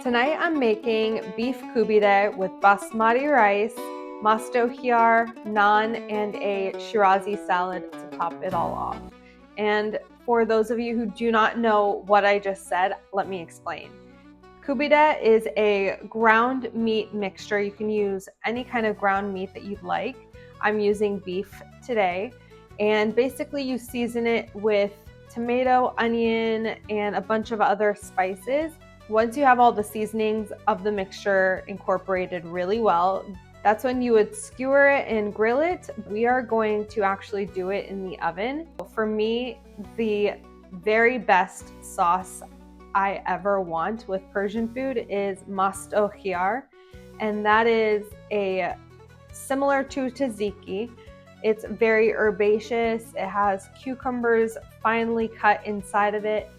Tonight I'm making beef Koobideh with basmati rice, Mast, naan, and a Shirazi salad to top it all off. And for those of you who do not know what I just said, let me explain. Koobideh is a ground meat mixture. You can use any kind of ground meat that you'd like. I'm using beef today. And basically you season it with tomato, onion, and a bunch of other spices. Once you have all the seasonings of the mixture incorporated really well, that's when you would skewer it and grill it. We are going to actually do it in the oven. For me, the very best sauce I ever want with Persian food is Mast, and that is a similar to tzatziki. It's very herbaceous. It has cucumbers finely cut inside of it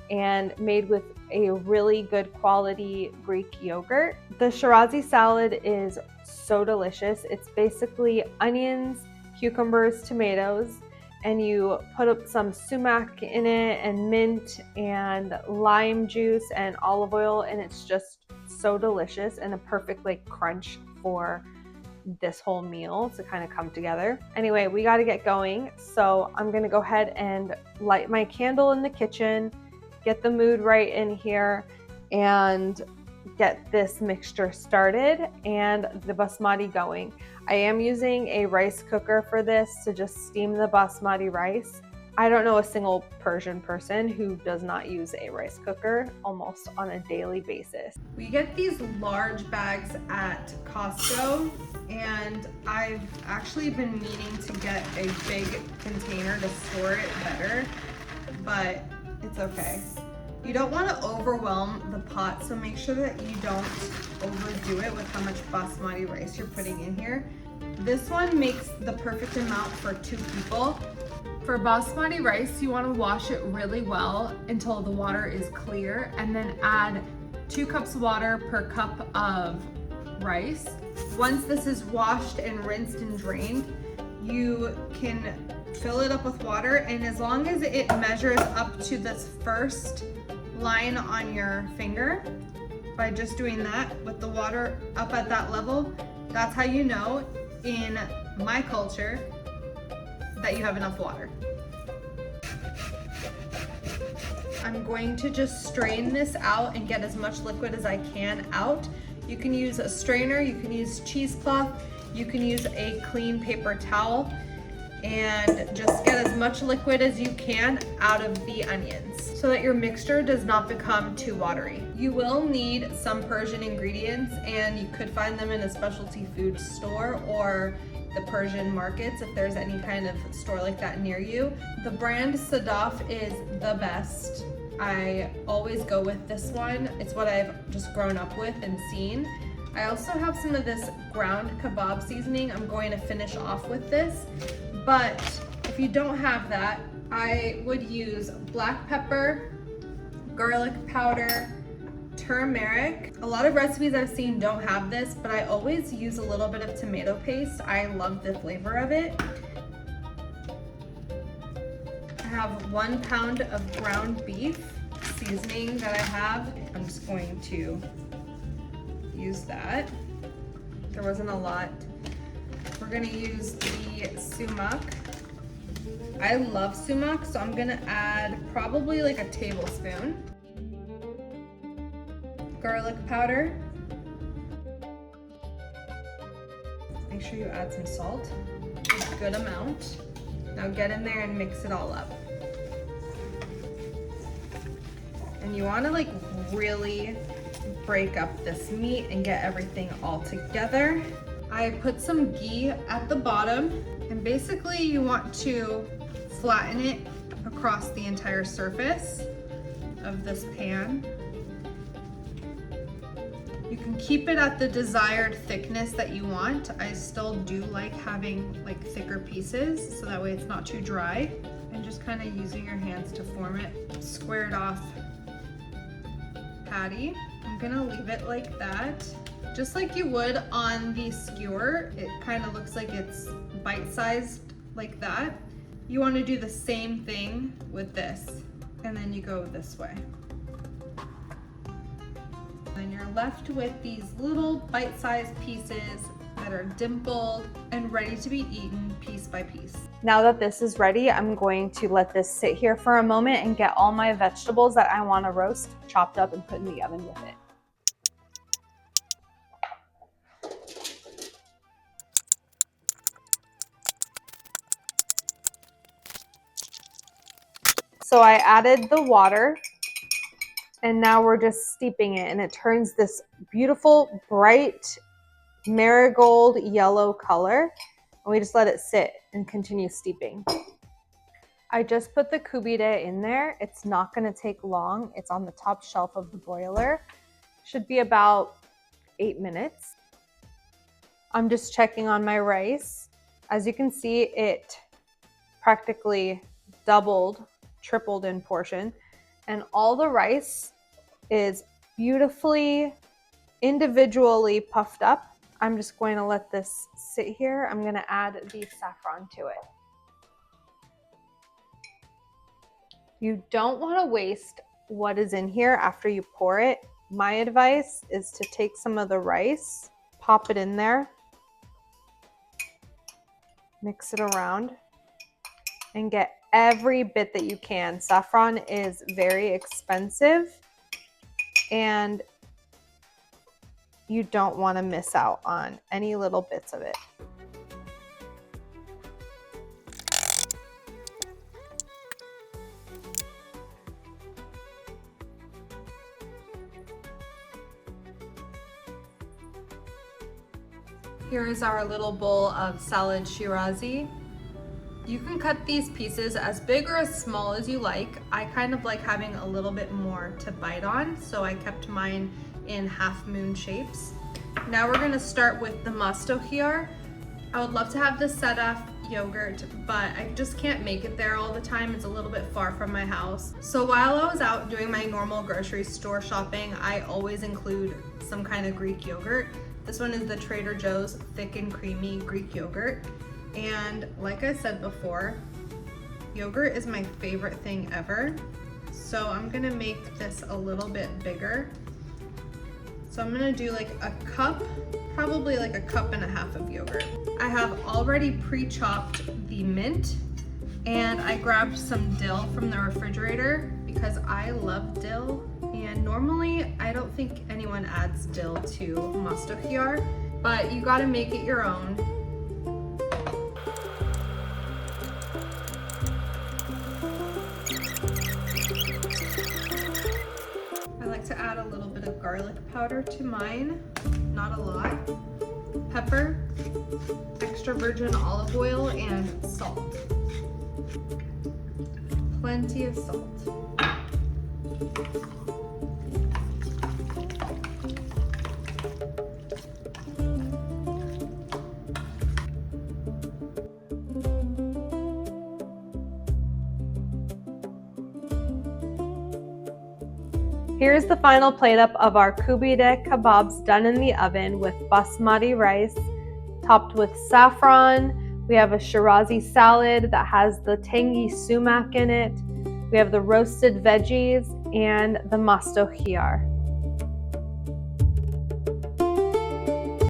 and made with a really good quality Greek yogurt. The Shirazi salad is so delicious. It's basically onions, cucumbers, tomatoes, and you put up some sumac in it and mint and lime juice and olive oil, and it's just so delicious and a perfect like crunch for this whole meal to kind of come together. Anyway, we got to get going. So I'm going to go ahead and light my candle in the kitchen, get the mood right in here, and get this mixture started and the basmati going. I am using a rice cooker for this to just steam the basmati rice. I don't know a single Persian person who does not use a rice cooker almost on a daily basis. We get these large bags at Costco, and I've actually been meaning to get a big container to store it better, but it's okay. You don't want to overwhelm the pot, so make sure that you don't overdo it with how much basmati rice you're putting in here. This one makes the perfect amount for 2 people. For basmati rice, you want to wash it really well until the water is clear, and then add 2 cups of water per cup of rice. Once this is washed and rinsed and drained, you can fill it up with water, and as long as it measures up to this first line on your finger, by just doing that with the water up at that level, that's how you know in my culture that you have enough water. I'm going to just strain this out and get as much liquid as I can out. You can use a strainer, you can use cheesecloth, you can use a clean paper towel, and just get as much liquid as you can out of the onions so that your mixture does not become too watery. You will need some Persian ingredients, and you could find them in a specialty food store or the Persian markets if there's any kind of store like that near you. The brand Sadaf is the best. I always go with this one. It's what I've just grown up with and seen. I also have some of this ground kebab seasoning. I'm going to finish off with this, but if you don't have that, I would use black pepper, garlic powder, turmeric. A lot of recipes I've seen don't have this, but I always use a little bit of tomato paste. I love the flavor of it. I have 1 pound of ground beef seasoning that I have. I'm just going to use that. There wasn't a lot. We're gonna use the sumac. I love sumac, so I'm gonna add probably like a tablespoon. Garlic powder. Make sure you add some salt, a good amount. Now get in there and mix it all up. And you wanna like really break up this meat and get everything all together. I put some ghee at the bottom, and basically you want to flatten it across the entire surface of this pan. You can keep it at the desired thickness that you want. I still do like having like thicker pieces so that way it's not too dry. And just kind of using your hands to form it, squared off patty. I'm gonna leave it like that. Just like you would on the skewer, it kind of looks like it's bite-sized like that. You want to do the same thing with this, and then you go this way. Then you're you're left with these little bite-sized pieces that are dimpled and ready to be eaten piece by piece. Now that this is ready, I'm going to let this sit here for a moment and get all my vegetables that I want to roast chopped up and put in the oven with it. So I added the water, and now we're just steeping it, and it turns this beautiful, bright marigold yellow color, and we just let it sit and continue steeping. I just put the Koobideh in there. It's not going to take long. It's on the top shelf of the broiler. Should be about 8 minutes. I'm just checking on my rice. As you can see, it practically doubled, tripled in portion, and all the rice is beautifully individually puffed up. I'm just going to let this sit here. I'm going to add the saffron to it. You don't want to waste what is in here after you pour it. My advice is to take some of the rice, pop it in there, mix it around, and get every bit that you can. Saffron is very expensive, and you don't want to miss out on any little bits of it. Here is our little bowl of salad Shirazi. You can cut these pieces as big or as small as you like. I kind of like having a little bit more to bite on, so I kept mine in half moon shapes. Now we're gonna start with the Mast here. I would love to have the Sedaf yogurt, but I just can't make it there all the time. It's a little bit far from my house. So while I was out doing my normal grocery store shopping, I always include some kind of Greek yogurt. This one is the Trader Joe's thick and creamy Greek yogurt. And like I said before, yogurt is my favorite thing ever. So I'm gonna make this a little bit bigger. So I'm gonna do like a cup, probably like a cup and a half of yogurt. I have already pre-chopped the mint, and I grabbed some dill from the refrigerator because I love dill. And normally I don't think anyone adds dill to Mast here, but you gotta make it your own. I like to add a little bit of garlic powder to mine, not a lot. Pepper, extra virgin olive oil, and salt. Plenty of salt. Here's the final plate up of our Koobideh kebabs done in the oven with basmati rice, topped with saffron. We have a Shirazi salad that has the tangy sumac in it. We have the roasted veggies and the Mast here.